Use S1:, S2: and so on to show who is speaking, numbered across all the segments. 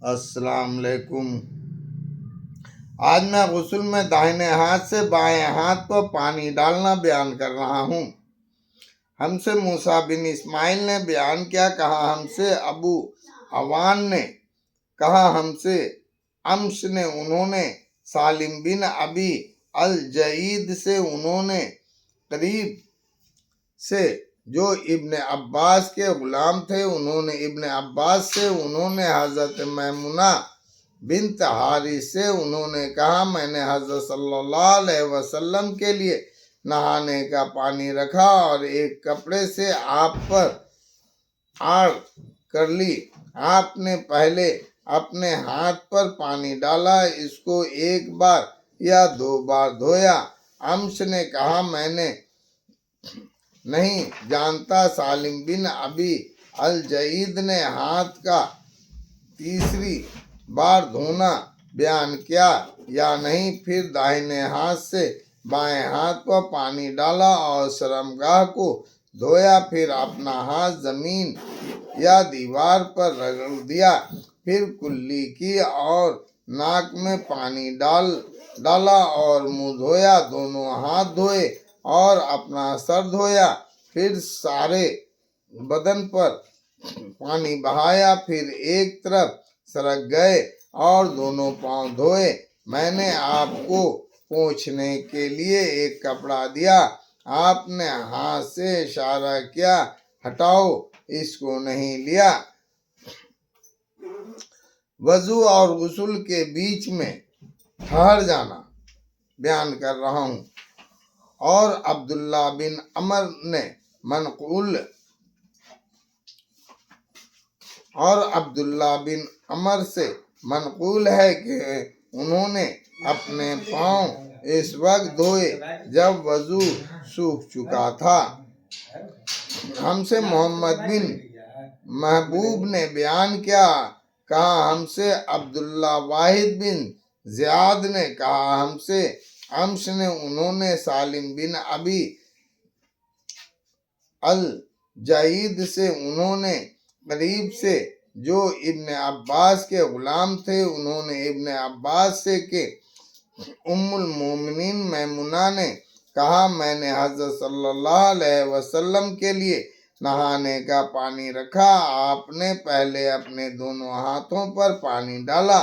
S1: السلام علیکم۔ آج میں غسل میں داہنے ہاتھ سے بائیں ہاتھ پر پانی ڈالنا بیان کر رہا ہوں۔ ہم سے موسیٰ بن اسماعیل نے بیان کیا، کہا ہم سے ابو عوان نے، کہا ہم سے امش نے، انہوں نے سالم بن ابی الجعید سے، انہوں نے قریب سے جو ابن عباس کے غلام تھے، انہوں نے ابن عباس سے، انہوں نے حضرت میمونہ بنت حارث سے، انہوں نے کہا میں نے حضرت صلی اللہ علیہ وسلم کے لیے نہانے کا پانی رکھا اور ایک کپڑے سے آپ پر آڑ کر لی۔ آپ نے پہلے اپنے ہاتھ پر پانی ڈالا، اس کو ایک بار یا 2 بار دھویا۔ امش نے کہا میں نے نہیں جانتا سالم بن ابی الجعید نے ہاتھ کا تیسری بار دھونا بیان کیا یا نہیں۔ پھر داہنے ہاتھ سے بائیں ہاتھ پر پانی ڈالا اور شرمگاہ کو دھویا، پھر اپنا ہاتھ زمین یا دیوار پر رگڑ دیا، پھر کلی کی اور ناک میں پانی ڈالا اور منہ دھویا، دونوں ہاتھ دھوئے اور اپنا سر دھویا، پھر سارے بدن پر پانی بہایا، پھر ایک طرف سرک گئے اور دونوں پاؤں دھوئے۔ میں نے آپ کو پوچھنے کے لیے ایک کپڑا دیا، آپ نے ہاتھ سے اشارہ کیا ہٹاؤ، اس کو نہیں لیا۔ وضو اور غسل کے بیچ میں ٹھہر جانا بیان کر رہا ہوں۔ اور عبداللہ بن عمر نے سے منقول ہے کہ انہوں نے اپنے پاؤں اس وقت دھوئے جب وضو سوکھ چکا تھا۔ ہم سے محمد بن محبوب نے بیان کیا، کہا ہم سے عبداللہ واحد بن زیاد نے، کہا ہم سے امش نے، انہوں نے سالم بن ابی الجعید سے، انہوں نے قریب سے جو ابن عباس کے غلام تھے، انہوں نے ابن عباس سے کہ ام المومنین میمونہ نے کہا میں نے حضرت صلی اللہ علیہ وسلم کے لیے نہانے کا پانی رکھا، آپ نے پہلے اپنے دونوں ہاتھوں پر پانی ڈالا،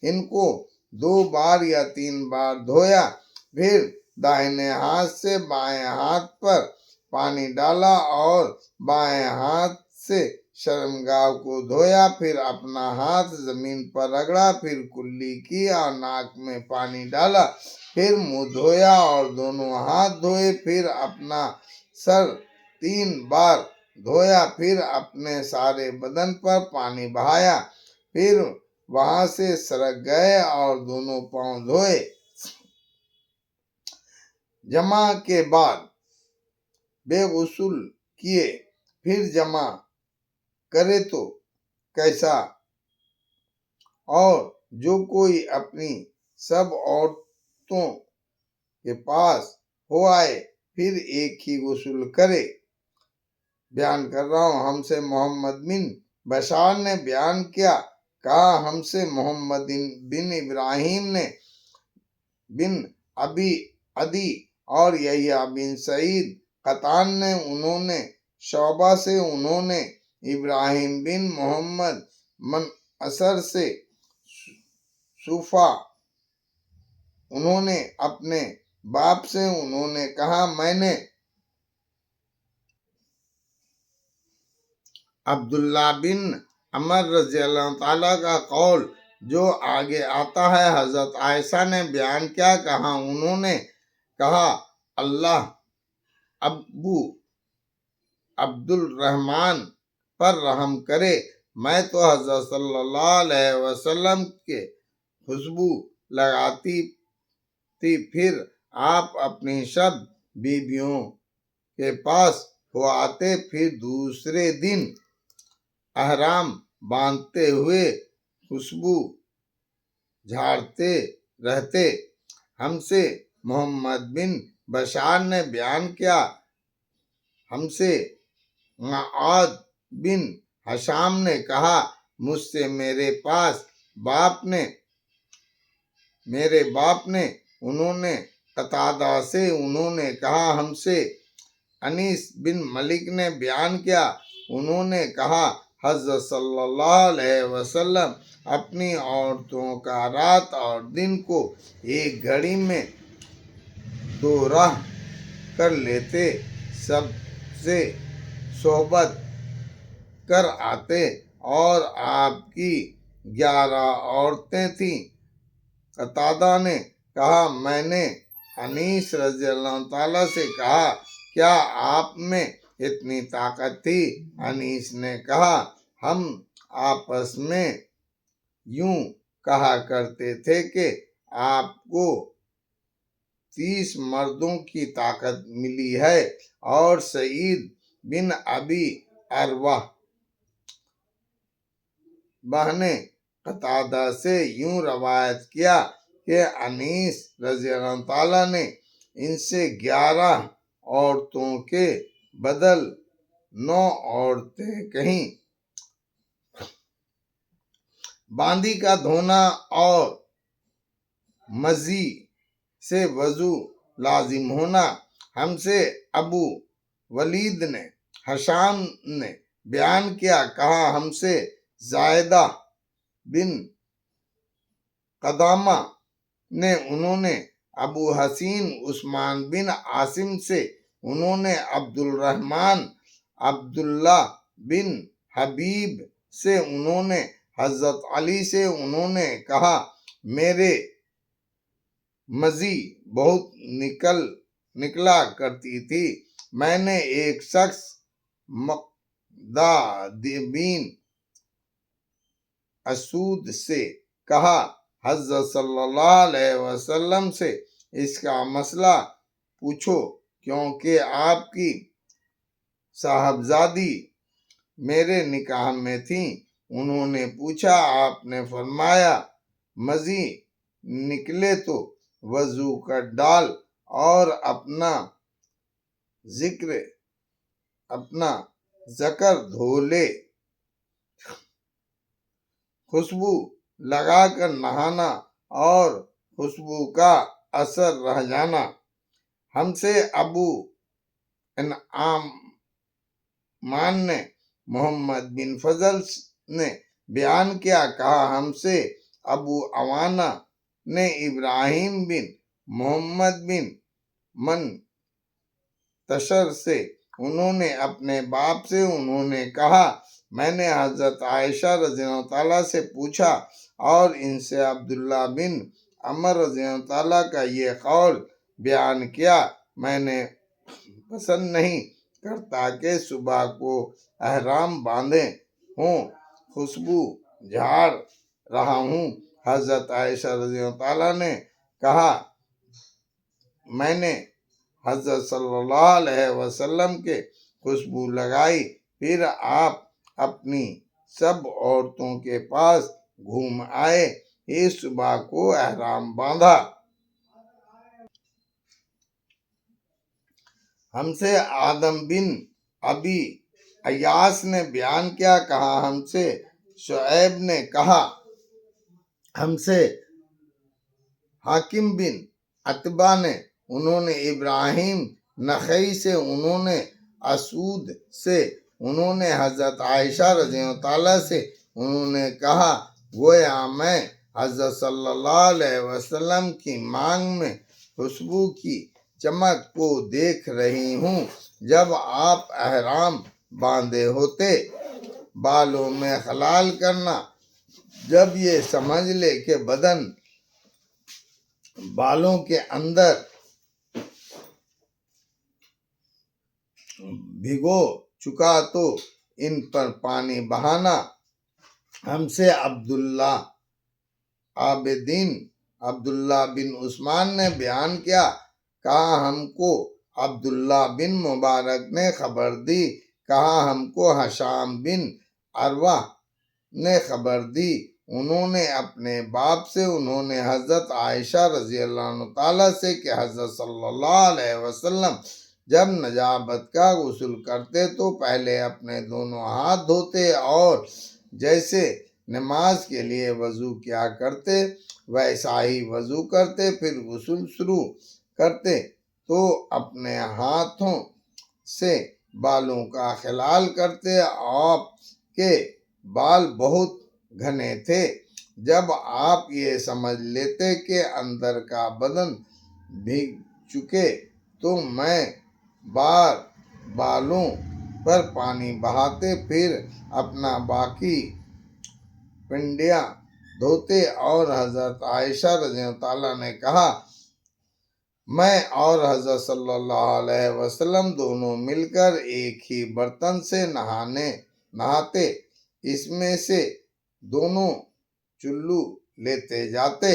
S1: ان کو 2 بار یا 3 بار دھویا، پھر داہنے ہاتھ سے بائیں ہاتھ پر پانی ڈالا اور بائیں ہاتھ سے شرمگاہ کو دھویا، پھر اپنا ہاتھ زمین پر رگڑا، پھر کلی کی اور ناک میں پانی ڈالا، پھر منہ دھویا اور دونوں ہاتھ دھوئے، پھر اپنا سر 3 بار دھویا، پھر اپنے سارے بدن پر پانی بہایا، پھر وہاں سے سرک گئے اور دونوں پاؤں دھوئے۔ جمع کے بعد بے غسل کیے پھر جمع کرے تو کیسا؟ اور جو کوئی اپنی سب عورتوں کے پاس ہو آئے پھر ایک ہی غسل کرے۔ بیان کر رہا ہوں۔ ہم سے محمد بن بشار نے بیان کیا، کہا ہم سے محمد بن ابراہیم نے بن ابی عدی اور یحییٰ بن سعید قطان نے، انہوں نے شعبہ سے، انہوں نے ابراہیم بن محمد منصر سے صوفہ، انہوں نے اپنے باپ سے، انہوں نے کہا میں نے عبداللہ بن عمر رضی اللہ تعالیٰ کا قول جو آگے آتا ہے، حضرت عائشہ نے بیان کیا، کہا انہوں نے کہا اللہ ابو عبدالرحمن پر رحم کرے، میں تو حضرت صلی اللہ علیہ وسلم کے خوشبو لگاتی تھی، پھر آپ اپنی سب بیویوں کے پاس ہو آتے، پھر دوسرے دن احرام باندھتے ہوئے خوشبو جھاڑتے رہتے۔ ہم سے محمد بن بشار نے بیان کیا، ہم سے معاذ بن ہشام نے کہا مجھ سے میرے باپ نے انہوں نے قتادہ سے انہوں نے کہا ہم سے انیس بن ملک نے بیان کیا انہوں نے کہا حضرت صلی اللہ علیہ وسلم اپنی عورتوں کا رات اور دن کو ایک گھڑی میں دو راہ کر لیتے سب سے صحبت کر آتے اور آپ کی 11 عورتیں تھیں۔ قتادہ نے کہا میں نے انیس رضی اللہ تعالیٰ سے کہا کیا آپ میں اتنی طاقت تھی؟ انیس نے کہا ہم آپس میں یوں کہا کرتے تھے کہ آپ کو 30 مردوں کی طاقت ملی ہے۔ اور سعید بن ابی ارواح نے قتادہ سے یوں روایت کیا کہ انیس رضی اللہ تعالیٰ نے ان سے 11 عورتوں کے بدل 9 عورتیں کہیں۔ باندی کا دھونا اور مزی سے وضو لازم ہونا۔ ہم سے ابو ولید نے ہشام نے بیان کیا کہا ہم سے زائدہ بن قدامہ نے انہوں نے ابو حسین عثمان بن عاصم سے انہوں نے عبدالرحمن عبداللہ بن حبیب سے انہوں نے حضرت علی سے انہوں نے کہا میرے مزی بہت نکلا کرتی تھی۔ میں نے ایک شخص مقداد بن اسود سے کہا حضرت صلی اللہ علیہ وسلم سے اس کا مسئلہ پوچھو کیونکہ آپ کی صاحبزادی میرے نکاح میں تھیں۔ انہوں نے پوچھا آپ نے فرمایا مزی نکلے تو وضو کر ڈال اور اپنا ذکر دھو لے، خوشبو لگا کر نہانا اور خوشبو کا اثر رہ جانا۔ ہم سے ابو انعام نے محمد بن فضل نے بیان کیا کہا ہم سے ابو عوانہ نے ابراہیم بن محمد بن منتشر سے انہوں نے اپنے باپ سے انہوں نے کہا میں نے حضرت عائشہ رضی اللہ تعالیٰ سے پوچھا اور ان سے عبداللہ بن عمر رضی اللہ تعالیٰ کا یہ قول بیان کیا میں نے پسند نہیں کرتا کہ صبح کو احرام باندھے ہوں خوشبو جھاڑ رہا ہوں۔ حضرت عائشہ رضی اللہ تعالیٰ نے کہا میں نے حضرت صلی اللہ علیہ وسلم کے خوشبو لگائی پھر آپ اپنی سب عورتوں کے پاس گھوم آئے اس صبح کو احرام باندھا۔ ہم سے آدم بن ابی ایاس نے بیان کیا کہا ہم سے شعیب نے کہا ہم سے حاکم بن عتبہ نے انہوں نے ابراہیم نخعی سے انہوں نے اسود سے انہوں نے حضرت عائشہ رضی اللہ تعالیٰ سے انہوں نے کہا گویا میں حضرت صلی اللہ علیہ وسلم کی مانگ میں خوشبو کی چمک کو دیکھ رہی ہوں جب آپ احرام باندھے ہوتے۔ بالوں میں خلال کرنا جب یہ سمجھ لے کہ بدن بالوں کے اندر بھگو چکا تو ان پر پانی بہانا۔ ہم سے عبداللہ بن عثمان نے بیان کیا کہا ہم کو عبداللہ بن مبارک نے خبر دی کہا ہم کو ہشام بن عروہ نے خبر دی انہوں نے اپنے باپ سے انہوں نے حضرت عائشہ رضی اللہ عنہ تعالیٰ سے کہ حضرت صلی اللہ علیہ وسلم جب نجابت کا غسل کرتے تو پہلے اپنے دونوں ہاتھ دھوتے اور جیسے نماز کے لیے وضو کیا کرتے ویسا ہی وضو کرتے، پھر غسل شروع کرتے تو اپنے ہاتھوں سے بالوں کا خلال کرتے۔ آپ کے بال بہت گھنے تھے۔ جب آپ یہ سمجھ لیتے کہ اندر کا بدن بھیگ چکے تو میں بالوں پر پانی بہاتے، پھر اپنا باقی پنڈیاں دھوتے۔ اور حضرت عائشہ رضی اللہ عنہا نے کہا، میں اور حضرت صلی اللہ علیہ وسلم دونوں مل کر ایک ہی برتن سے نہاتے، اس میں سے دونوں چلو لیتے جاتے۔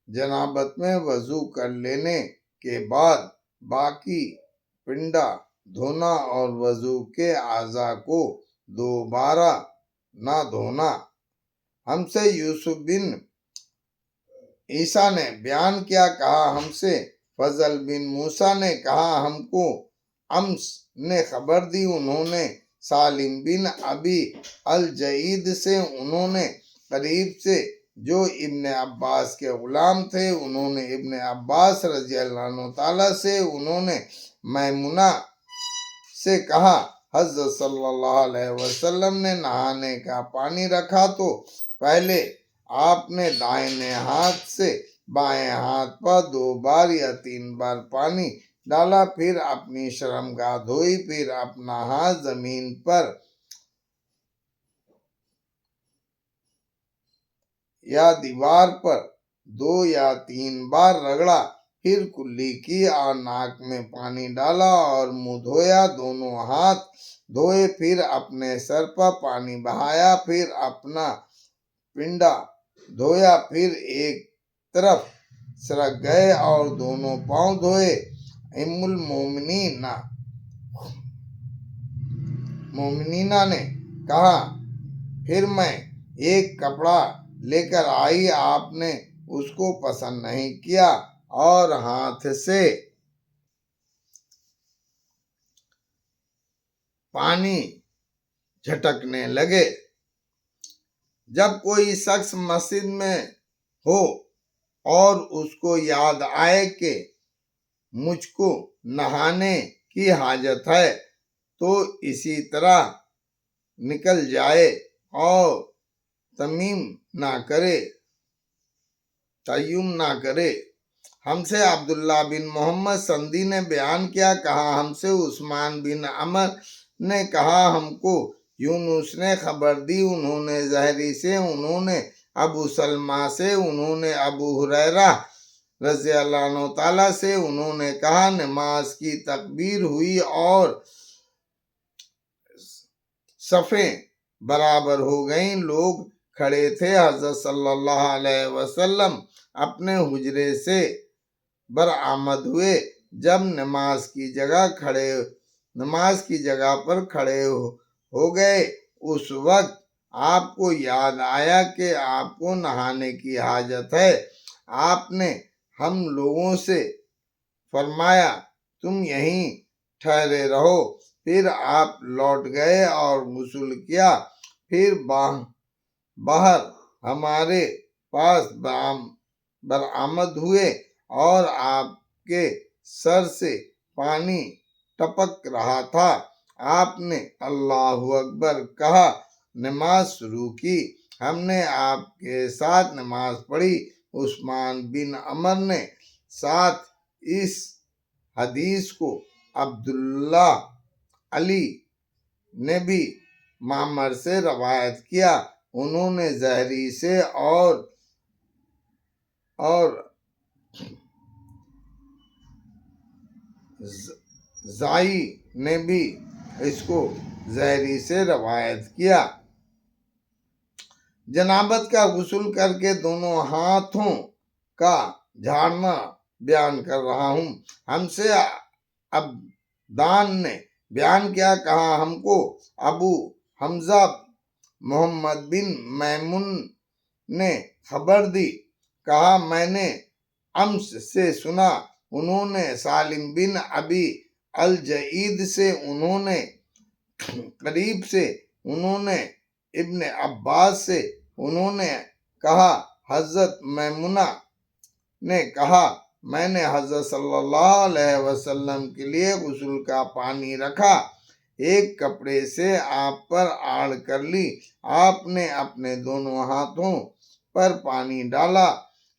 S1: جنابت میں وضو کر لینے کے بعد باقی پنڈا دھونا اور وضو کے اعضاء کو دوبارہ نہ دھونا۔ ہم سے یوسف بن عیسیٰ نے بیان کیا، کہا ہم سے فضل بن موسیٰ نے کہا، ہم کو امس نے خبر دی، انہوں نے سالم بن ابی الجعید سے، انہوں نے قریب سے جو ابن عباس کے غلام تھے، انہوں نے ابن عباس رضی اللہ عنہ تعالیٰ سے، انہوں نے میمونہ سے کہا، حضرت صلی اللہ علیہ وسلم نے نہانے کا پانی رکھا تو پہلے آپ نے دائیں ہاتھ سے بائیں ہاتھ پر 2 بار یا 3 بار پانی ڈالا، پھر اپنی شرمگاہ دھوئی، پھر اپنا ہاتھ زمین پر یا دیوار پر 2 یا 3 بار رگڑا، پھر کلی کی اور ناک میں پانی ڈالا اور منہ دھویا، دونوں ہاتھ دھوئے، پھر اپنے سر پر پانی بہایا، پھر اپنا پنڈا دھویا، پھر ایک طرف سرک گئے اور دونوں پاؤں دھوئے۔ ام المومنین نے کہا، پھر میں ایک کپڑا لے کر آئی، آپ نے اس کو پسند نہیں کیا اور ہاتھ سے پانی جھٹکنے لگے۔ جب کوئی شخص مسجد میں ہو اور اس کو یاد آئے کہ مجھ کو نہانے کی حاجت ہے تو اسی طرح نکل جائے اور تیمم نہ کرے۔ ہم سے عبداللہ بن محمد سندی نے بیان کیا، کہا ہم سے عثمان بن عمر نے کہا، ہم کو یونس نے خبر دی، انہوں نے زہری سے، انہوں نے ابو سلمہ سے، انہوں نے ابو ہریرہ رضی اللہ عنہ تعالیٰ سے، انہوں نے کہا، نماز کی تکبیر ہوئی اور صفیں برابر ہو گئیں، لوگ کھڑے تھے، حضرت صلی اللہ علیہ وسلم اپنے حجرے سے برآمد ہوئے، جب نماز کی جگہ پر کھڑے ہو گئے، اس وقت آپ کو یاد آیا کہ آپ کو نہانے کی حاجت ہے، آپ نے ہم لوگوں سے فرمایا، تم یہیں ٹھہرے رہو، پھر آپ لوٹ گئے اور غسل کیا، پھر باہر ہمارے پاس برآمد ہوئے اور آپ کے سر سے پانی ٹپک رہا تھا، آپ نے اللہ اکبر کہا، نماز شروع کی، ہم نے آپ کے ساتھ نماز پڑھی۔ عثمان بن عمر نے ساتھ اس حدیث کو عبداللہ علی نے بھی معمر سے روایت کیا، انہوں نے زہری سے اور زائی نے بھی اس کو زہری سے روایت کیا۔ جنابت کا غسل کر کے دونوں ہاتھوں کا جھاڑنا بیان کر رہا ہوں۔ ہم سے عبدان نے بیان کیا، کہا ہم کو ابو حمزہ محمد بن میمون نے خبر دی، کہا میں نے امس سے سنا، انہوں نے سالم بن ابی الجعید سے، انہوں نے قریب سے، انہوں نے ابن عباس سے انہوں نے کہا، حضرت میمونہ نے کہا، میں نے حضرت صلی اللہ علیہ وسلم کے لیے غسل کا پانی رکھا، ایک کپڑے سے آپ پر آڑ کر لی، آپ نے اپنے دونوں ہاتھوں پر پانی ڈالا،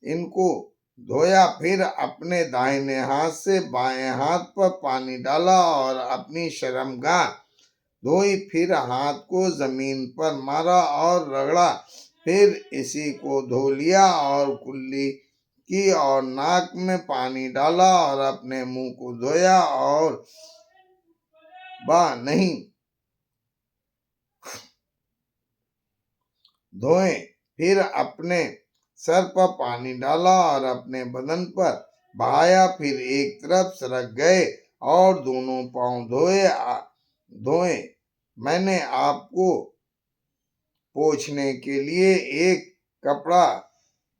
S1: ان کو دھویا، پھر اپنے دائیں ہاتھ سے بائیں ہاتھ پر پانی ڈالا اور اپنی شرمگاہ دھوئی، پھر ہاتھ کو زمین پر مارا اور رگڑا، پھر اسی کو دھو لیا اور کلی کی اور ناک میں پانی ڈالا اور اپنے منہ کو دھویا اور نہیں دھوئے، پھر اپنے سر پر پانی ڈالا اور اپنے بدن پر بہایا، پھر ایک طرف سرک گئے اور دونوں پاؤں دھوئے۔ میں نے آپ کو پوچھنے کے لیے ایک کپڑا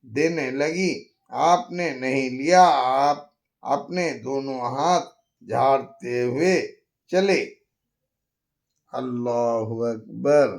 S1: دینے لگی، آپ نے نہیں لیا، آپ اپنے دونوں ہاتھ جھاڑتے ہوئے چلے۔ اللہ اکبر۔